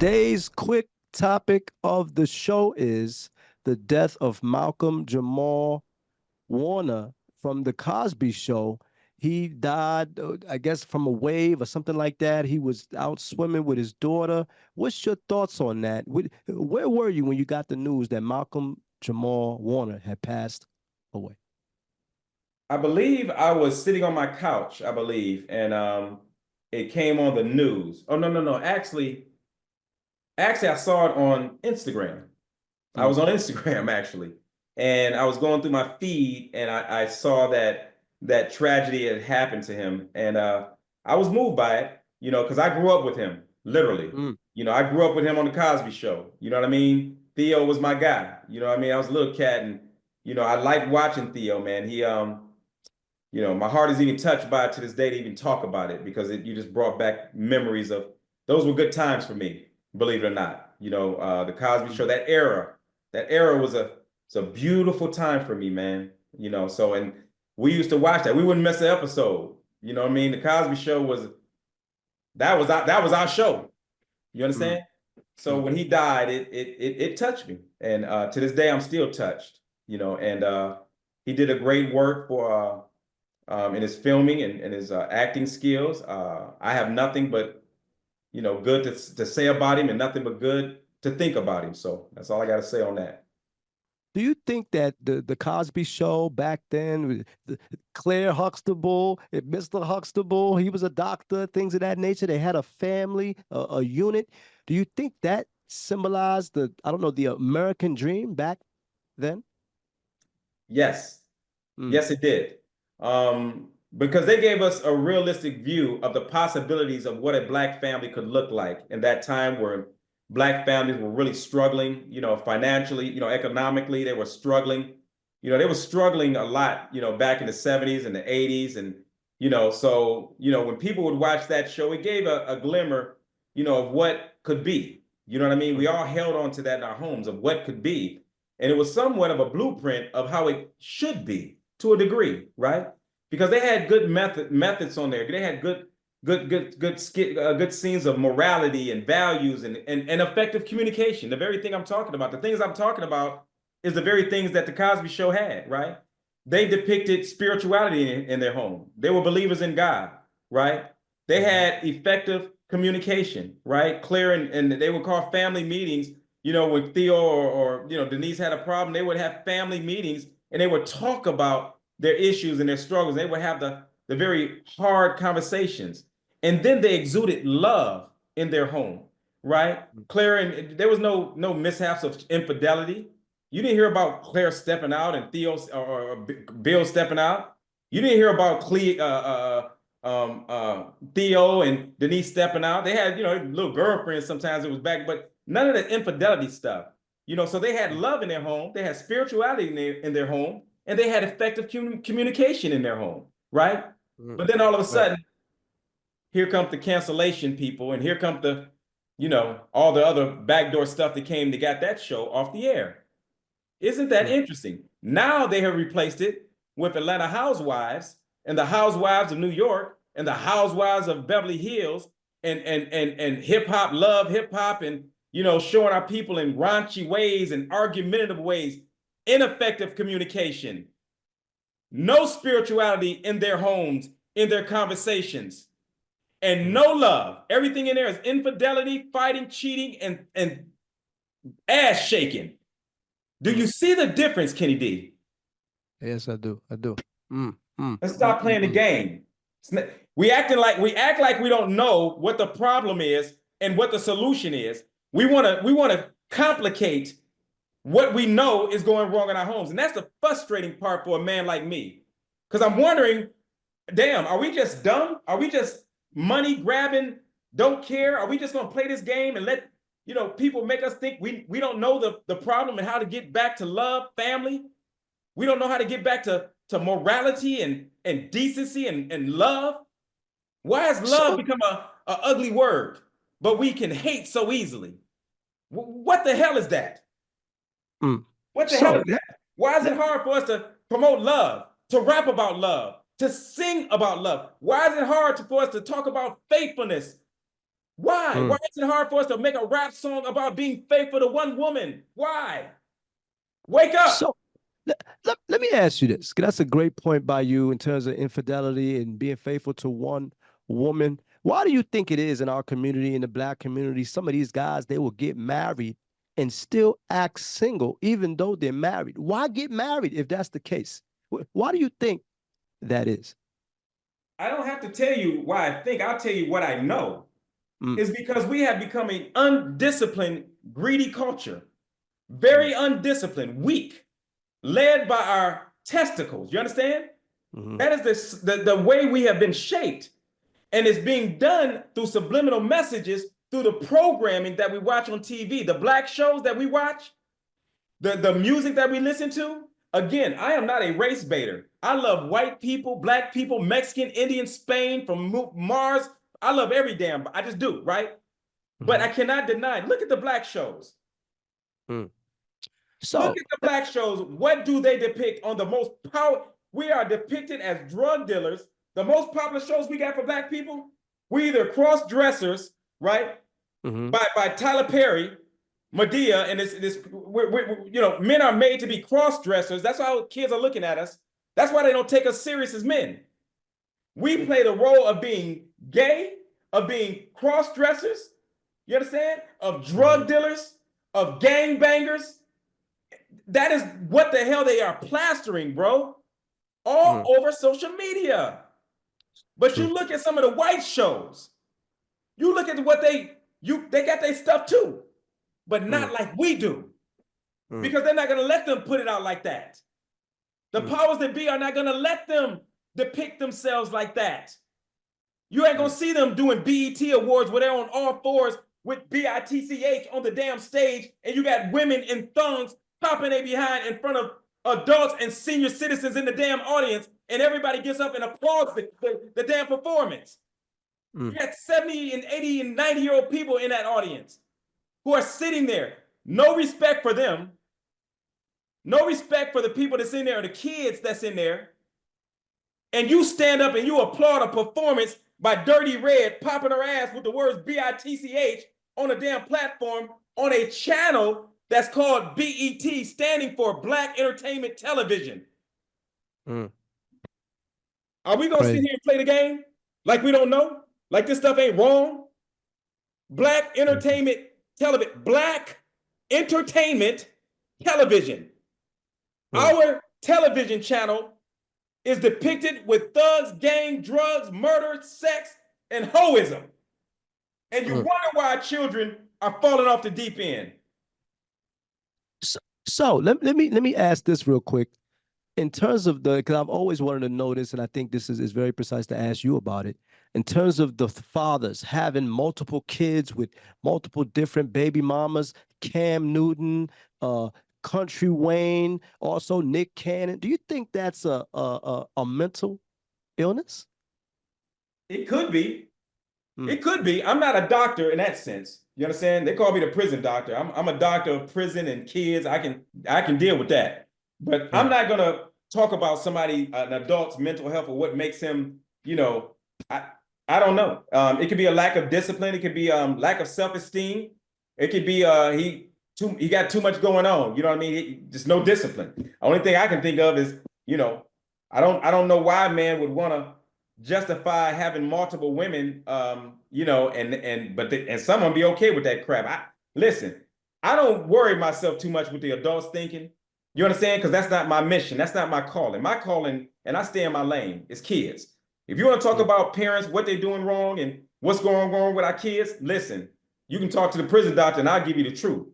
Today's quick topic of the show is the death of Malcolm Jamal Warner from the Cosby Show. He died, I guess, from a wave or something like that. He was out swimming with his daughter. What's your thoughts on that? Where were you when you got the news that Malcolm Jamal Warner had passed away? I believe I was sitting on my couch, I believe, and it came on the news. Oh, no, no, no. Actually, I saw it on Instagram. I Mm. was on Instagram actually, and I was going through my feed, and I saw that tragedy had happened to him, and I was moved by it, because I grew up with him, literally. Mm. I grew up with him on the Cosby Show. You know what I mean? Theo was my guy. You know what I mean? I was a little cat, and I liked watching Theo, man. My heart is even touched by it to this day to even talk about it because you just brought back memories of those were good times for me, believe it or not. The Cosby Mm. Show, that era it's a beautiful time for me, man. So and we used to watch that. We wouldn't miss an episode. You know what I mean? The Cosby Show that was our show. You Mm. understand? So Mm. when he died, it touched me, and to this day I'm still touched. And he did a great work for in his filming and his acting skills. I have nothing but good to say about him and nothing but good to think about him. So that's all I got to say on that. Do you think that the Cosby Show back then, with Claire Huxtable, Mr. Huxtable, he was a doctor, things of that nature. They had a family, a unit. Do you think that symbolized I don't know, the American dream back then? Yes, Mm. yes, it did. Because they gave us a realistic view of the possibilities of what a black family could look like in that time where black families were really struggling, financially, economically, they were struggling. They were struggling a lot, back in the 70s and the 80s. And, so, when people would watch that show, it gave a glimmer, of what could be. You know what I mean? We Mm. all held on to that in our homes of what could be. And it was somewhat of a blueprint of how it should be to a degree, right? Because they had good methods on there. They had good scenes of morality and values and effective communication. The very thing I'm talking about. The things I'm talking about is the very things that the Cosby Show had, right? They depicted spirituality in their home. They were believers in God, right? They Mhm. had effective communication, right? Clear and they would call family meetings. When Theo or Denise had a problem, they would have family meetings and they would talk about their issues and their struggles. They would have the very hard conversations. And then they exuded love in their home, right? Mm. Claire, and there was no mishaps of infidelity. You didn't hear about Claire stepping out and Theo or Bill stepping out. You didn't hear about Theo and Denise stepping out. They had, little girlfriends sometimes it was back, but none of the infidelity stuff. So they had love in their home, they had spirituality in their home, and they had effective communication in their home, right? Mm. But then all of a Right. sudden, here comes the cancellation people, and here comes all the other backdoor stuff that came that got that show off the air. Isn't that Mm. interesting? Now they have replaced it with Atlanta Housewives and the Housewives of New York and the Housewives of Beverly Hills and hip hop, love hip hop, and showing our people in raunchy ways and argumentative ways, ineffective communication, no spirituality in their homes, in their conversations, and Mm. no love. Everything in there is infidelity, fighting, cheating, and ass shaking. Do Mm. you see the difference, Kenny D? Yes, I do. I do. Mm. Mm. Let's Mm. stop Mm. playing the Mm. game. We act like we don't know what the problem is and what the solution is. We want to complicate what we know is going wrong in our homes. And that's the frustrating part for a man like me. Because I'm wondering, damn, are we just dumb? Are we just money grabbing, don't care? Are we just gonna play this game and let people make us think we don't know the problem and how to get back to love, family? We don't know how to get back to morality and decency and love. Why has love So, become a ugly word, but we can hate so easily? What the hell is that? mm. What the hell so is let, that? Why is it let hard for us to promote love, to rap about love, to sing about love? Why is it hard for us to talk about faithfulness? Why? Why Mm. is it hard for us to make a rap song about being faithful to one woman? Why? Wake up. So let me ask you this, 'cause that's a great point by you in terms of infidelity and being faithful to one woman. Why do you think it is in our community, in the black community, some of these guys, they will get married and still act single, even though they're married? Why get married if that's the case? Why do you think that is? I don't have to tell you why I think. I'll tell you what I know. Mm, Is because we have become an undisciplined, greedy culture. mm, Very undisciplined, weak, led by our testicles. You understand? mhm, That is the way we have been shaped. And it's being done through subliminal messages, through the programming that we watch on TV, the black shows that we watch, the music that we listen to. Again, I am not a race baiter. I love white people, black people, Mexican, Indian, Spain, from Mars. I love every damn, I just do, right? But mhm, I cannot deny, look at the black shows. mm. Look So, at the black shows. What do they depict on the most power? We are depicted as drug dealers. The most popular shows we got for black people, we either cross dressers, right? mhm, By Tyler Perry, Medea, and men are made to be cross dressers. That's how kids are looking at us. That's why they don't take us serious as men. We play the role of being gay, of being cross dressers. You understand? Of mhm, drug dealers, of gang bangers. That is what the hell they are plastering, bro, all mm, over social media. But you true. look at some of the white shows, you look at what they got their stuff too, but Mm, not like we do, mm, because they're not gonna let them put it out like that. The mm, powers that be are not gonna let them depict themselves like that. You ain't gonna mm, see them doing BET awards where they're on all fours with BITCH on the damn stage, and you got women in thongs popping their behind in front of adults and senior citizens in the damn audience, and everybody gets up and applauds the damn performance. You mm, got 70 and 80 and 90-year-old people in that audience who are sitting there. No respect for them. No respect for the people that's in there or the kids that's in there. And you stand up and you applaud a performance by Dirty Red popping her ass with the words BITCH on a damn platform on a channel that's called BET, standing for Black Entertainment Television. mm. Are we gonna sit Crazy. here and play the game like we don't know? Like this stuff ain't wrong? Black Crazy. Entertainment Television. Black Entertainment Television. Mm, Our television channel is depicted with thugs, gang, drugs, murder, sex, and hoism. And you mm. wonder why our children are falling off the deep end. So let me ask this real quick. In terms of the, because I've always wanted to know this, and I think this is very precise to ask you about it. In terms of the fathers having multiple kids with multiple different baby mamas, Cam Newton, uh, Country Wayne, also Nick Cannon. Do you think that's a mental illness? It could be. Mm, It could be. I'm not a doctor in that sense. You understand? They call me the prison doctor. I'm a doctor of prison and kids. I can deal with that. But I'm mm, not gonna talk about somebody, an adult's mental health or what makes him, I I don't know. It could be a lack of discipline. It could be lack of self-esteem. It could be he got too much going on. You know what I mean? Just no discipline. Only thing I can think of is, you know, I don't know why a man would want to justify having multiple women, and someone be okay with that crap. Listen, I don't worry myself too much with the adults thinking. You understand? Because that's not my mission. That's not my calling. My calling, and I stay in my lane, is kids. If you want to talk mm, about parents, what they're doing wrong and what's going wrong with our kids, listen, you can talk to the prison doctor and I'll give you the truth.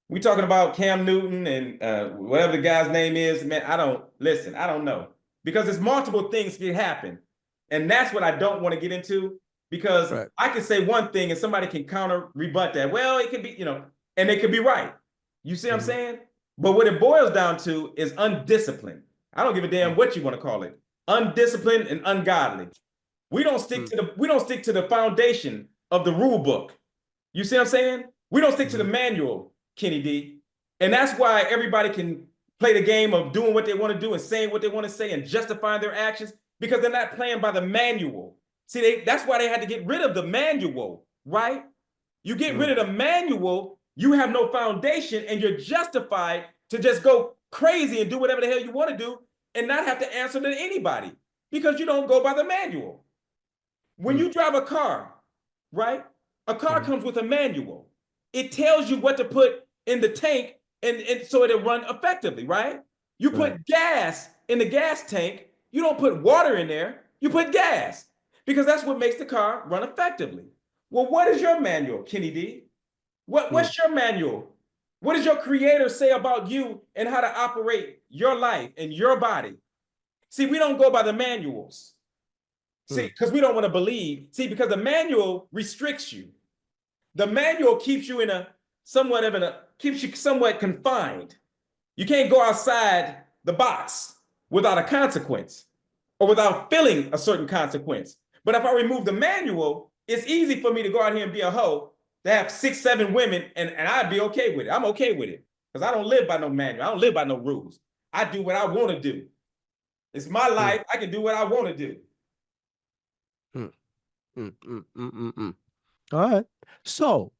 We talking about Cam Newton and whatever the guy's name is, man. I don't know, because there's multiple things can happen, and that's what I don't want to get into, because right. I can say one thing and somebody can counter rebut that. Well, it could be, and they could be right. You see what I'm Hmm. saying? But what it boils down to is undisciplined. I don't give a damn Mm, what you want to call it. Undisciplined and ungodly. mm, We don't stick to the foundation of the rule book. You see what I'm saying? We don't stick to the mm, manual, Kenny D. And that's why everybody can play the game of doing what they want to do and saying what they want to say and justifying their actions, because they're not playing by the manual. See, that's why they had to get rid of the manual. right? You get rid of the manual, you have no foundation, and you're justified to just go crazy and do whatever the hell you want to do and not have to answer to anybody because you don't go by the manual. When you drive a car, right? A car comes with a manual. It tells you what to put in the tank and so it'll run effectively, right? You put gas in the gas tank. You don't put water in there. You put gas because that's what makes the car run effectively. Well, what is your manual, Kenny D? What's your manual? What does your creator say about you and how to operate your life and your body? See, we don't go by the manuals. See, because we don't want to believe. See, because the manual restricts you. The manual keeps you in keeps you somewhat confined. You can't go outside the box without a consequence or without feeling a certain consequence. But if I remove the manual, it's easy for me to go out here and be a hoe, to have 6, 7 women, and I'd be okay with it. I'm okay with it because I don't live by no manual. I don't live by no rules. I do what I want to do. It's my life. I can do what I want to do. All right. So,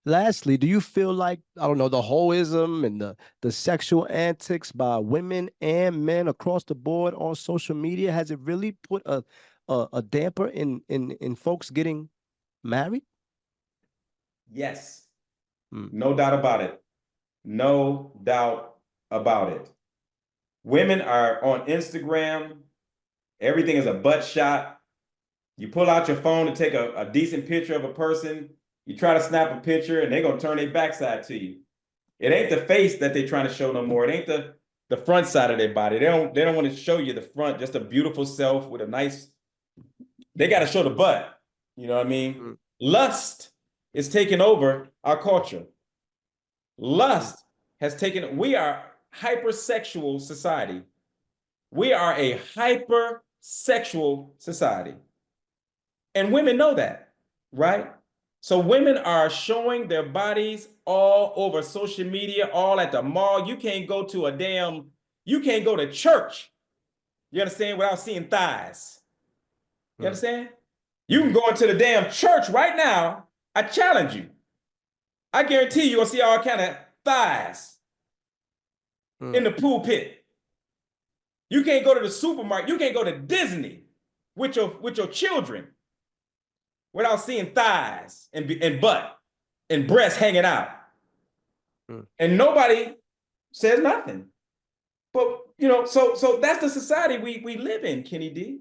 lastly, do you feel like, I don't know, the hoism and the sexual antics by women and men across the board on social media, has it really put a damper in folks getting married? Yes. No doubt about it. No doubt about it. Women are on Instagram. Everything is a butt shot. You pull out your phone to take a decent picture of a person. You try to snap a picture and they're going to turn their backside to you. It ain't the face that they're trying to show no more. It ain't the front side of their body. They don't want to show you the front, just a beautiful self with a nice, they got to show the butt. You know what I mean? Lust is taking over our culture. Lust has taken, we are hypersexual society. We are a hypersexual society. And women know that, right? So women are showing their bodies all over social media, all at the mall. You can't go to church, you understand, without seeing thighs. You understand? You can go into the damn church right now. I challenge you. I guarantee you'll see all kind of thighs in the pulpit. You can't go to the supermarket. You can't go to Disney with your children without seeing thighs and butt and breasts hanging out. And nobody says nothing. But, so that's the society we live in, Kenny D,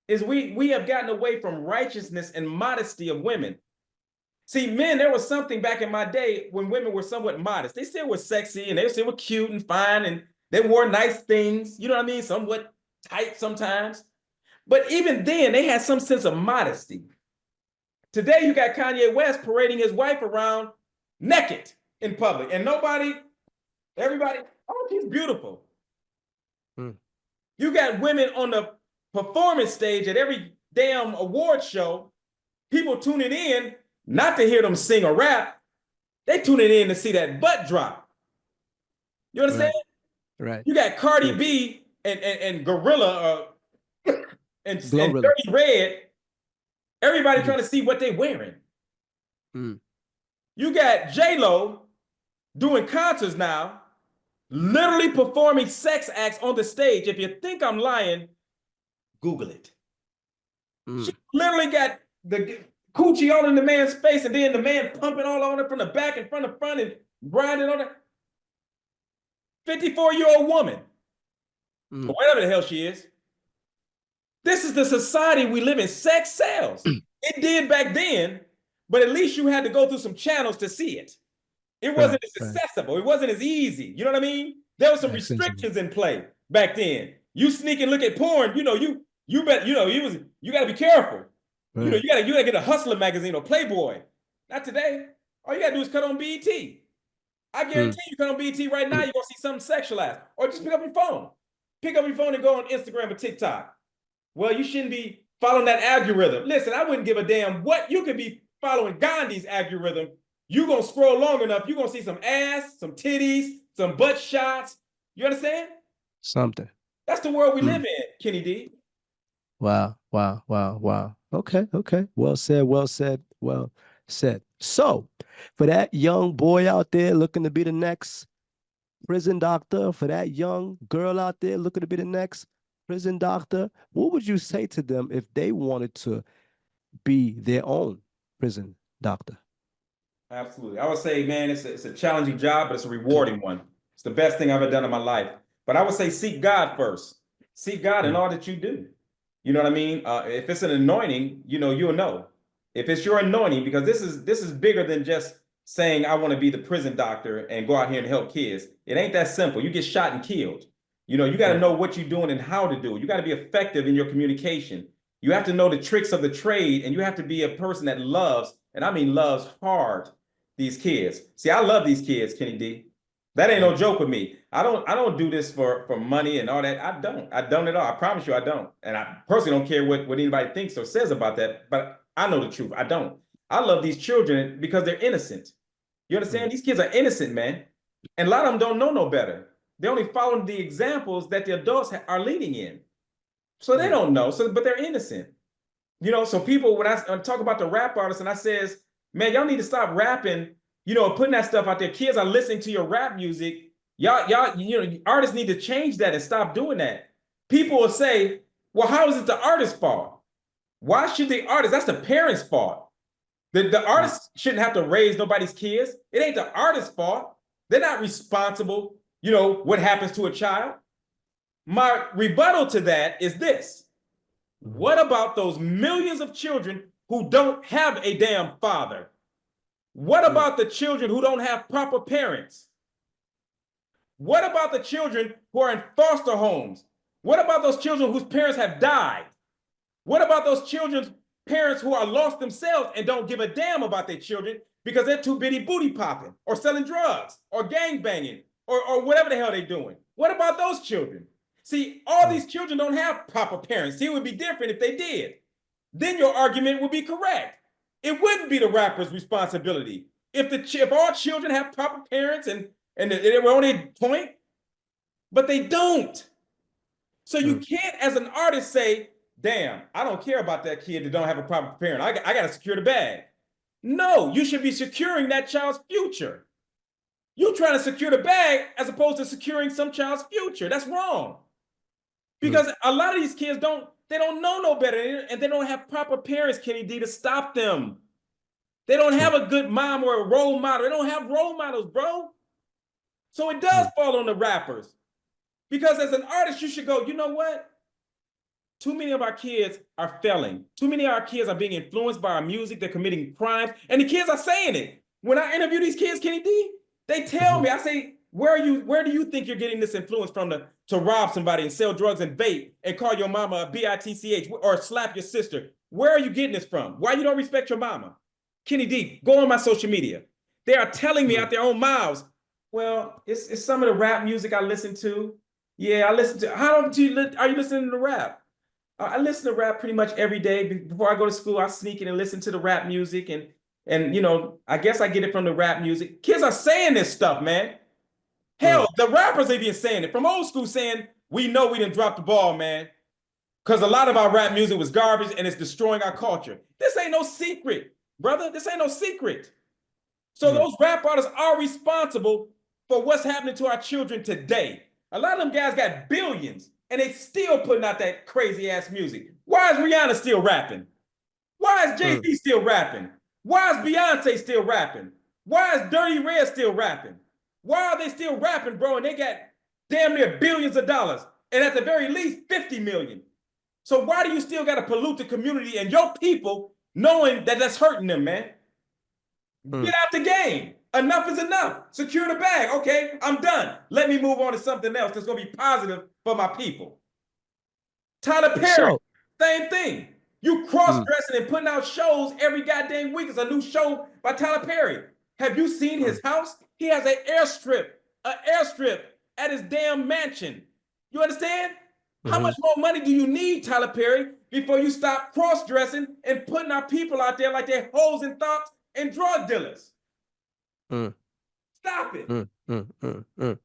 is we have gotten away from righteousness and modesty of women. See, men, there was something back in my day when women were somewhat modest. They still were sexy and they still were cute and fine and they wore nice things, you know what I mean? Somewhat tight sometimes. But even then, they had some sense of modesty. Today, you got Kanye West parading his wife around naked in public and everybody, oh, she's beautiful. You got women on the performance stage at every damn award show, people tuning in not to hear them sing or rap, they tuning in to see that butt drop. You understand? Right. You got Cardi B and Gorilla and Dirty Red. Everybody trying to see what they're wearing. You got J-Lo doing concerts now, literally performing sex acts on the stage. If you think I'm lying, Google it. She literally got the coochie all in the man's face and then the man pumping all on it from the back and from the front and grinding on it. 54-year-old woman, or whatever the hell she is. This is the society we live in. Sex sells. It did back then, but at least you had to go through some channels to see it. It wasn't as accessible. It wasn't as easy. You know what I mean? There were some restrictions in play back then. You sneak and look at porn, you got to be careful. You got to get a Hustler magazine or Playboy. Not today. All you got to do is cut on BET. I guarantee you cut on BET right now, you're going to see something sexualized. Or just pick up your phone. Pick up your phone and go on Instagram or TikTok. Well, you shouldn't be following that algorithm. Listen, I wouldn't give a damn what. You could be following Gandhi's algorithm. You're going to scroll long enough, you're going to see some ass, some titties, some butt shots. You understand? Something. That's the world we live in, Kenny D. Wow. Okay. Well said. Well, said. So, for that young boy out there looking to be the next prison doctor, for that young girl out there looking to be the next prison doctor, what would you say to them if they wanted to be their own prison doctor? Absolutely. I would say, man, it's a challenging job, but it's a rewarding one. It's the best thing I've ever done in my life. But I would say seek God first. Seek God in all that you do. You know what I mean? If it's an anointing, you'll know. If it's your anointing, because this is bigger than just saying I want to be the prison doctor and go out here and help kids. It ain't that simple. You get shot and killed. You got to know what you're doing and how to do it. You got to be effective in your communication. You have to know the tricks of the trade, and you have to be a person that loves, and I mean loves hard, these kids. See, I love these kids, Kenny D. That ain't no joke with me. I don't do this for money and all that. I don't at all. I promise you I don't. And I personally don't care what anybody thinks or says about that, but I know the truth. I don't. I love these children because they're innocent. You understand? These kids are innocent, man. And a lot of them don't know no better. They're only following the examples that the adults are leading in. So they don't know. But they're innocent. So people, when I talk about the rap artists and I says, man, y'all need to stop rapping, putting that stuff out there. Kids are listening to your rap music. Y'all, artists need to change that and stop doing that. People will say, well, how is it the artist's fault? Why should the artist? That's the parents' fault. The artist shouldn't have to raise nobody's kids. It ain't the artist's fault. They're not responsible, what happens to a child. My rebuttal to that is this. What about those millions of children who don't have a damn father? What about the children who don't have proper parents? What about the children who are in foster homes? What about those children whose parents have died? What about those children's parents who are lost themselves and don't give a damn about their children because they're too busy booty popping or selling drugs or gang banging or whatever the hell they're doing? What about those children? See, all these children don't have proper parents. See, it would be different if they did. Then your argument would be correct. It wouldn't be the rapper's responsibility. If all children have proper parents and they were on their point, but they don't. So you can't, as an artist, say, damn, I don't care about that kid that don't have a proper parent. I got to secure the bag. No, you should be securing that child's future. You're trying to secure the bag as opposed to securing some child's future. That's wrong. Because a lot of these kids don't know no better, and they don't have proper parents, Kenny D, to stop them. They don't have a good mom or a role model. They don't have role models, bro. So it does fall on the rappers. Because as an artist, you should go, you know what? Too many of our kids are failing. Too many of our kids are being influenced by our music. They're committing crimes. And the kids are saying it. When I interview these kids, Kenny D, they tell me, I say, where do you think you're getting this influence from to rob somebody and sell drugs and vape and call your mama a bitch or slap your sister? Where are you getting this from? Why you don't respect your mama? Kenny D, go on my social media. They are telling me out their own mouths, well, it's some of the rap music I listen to. Yeah, I listen to. Are you listening to rap? I listen to rap pretty much every day. Before I go to school, I sneak in and listen to the rap music. And I guess I get it from the rap music. Kids are saying this stuff, man. Hell, the rappers are even saying it. From old school saying, we know we didn't drop the ball, man. Because a lot of our rap music was garbage and it's destroying our culture. This ain't no secret, brother. This ain't no secret. So those rap artists are responsible for what's happening to our children today. A lot of them guys got billions and they still putting out that crazy ass music. Why is Rihanna still rapping? Why is Jay-Z still rapping? Why is Beyonce still rapping? Why is Dirty Red still rapping? Why are they still rapping, bro? And they got damn near billions of dollars and at the very least 50 million. So why do you still got to pollute the community and your people knowing that that's hurting them, man? Get out the game. Enough is enough. Secure the bag. Okay, I'm done. Let me move on to something else that's going to be positive for my people. Tyler Perry, same thing. You cross-dressing and putting out shows every goddamn week. It's a new show by Tyler Perry. Have you seen his house? He has an airstrip at his damn mansion. You understand? How much more money do you need, Tyler Perry, before you stop cross-dressing and putting our people out there like they're hoes and thoughts and drug dealers? Stop it.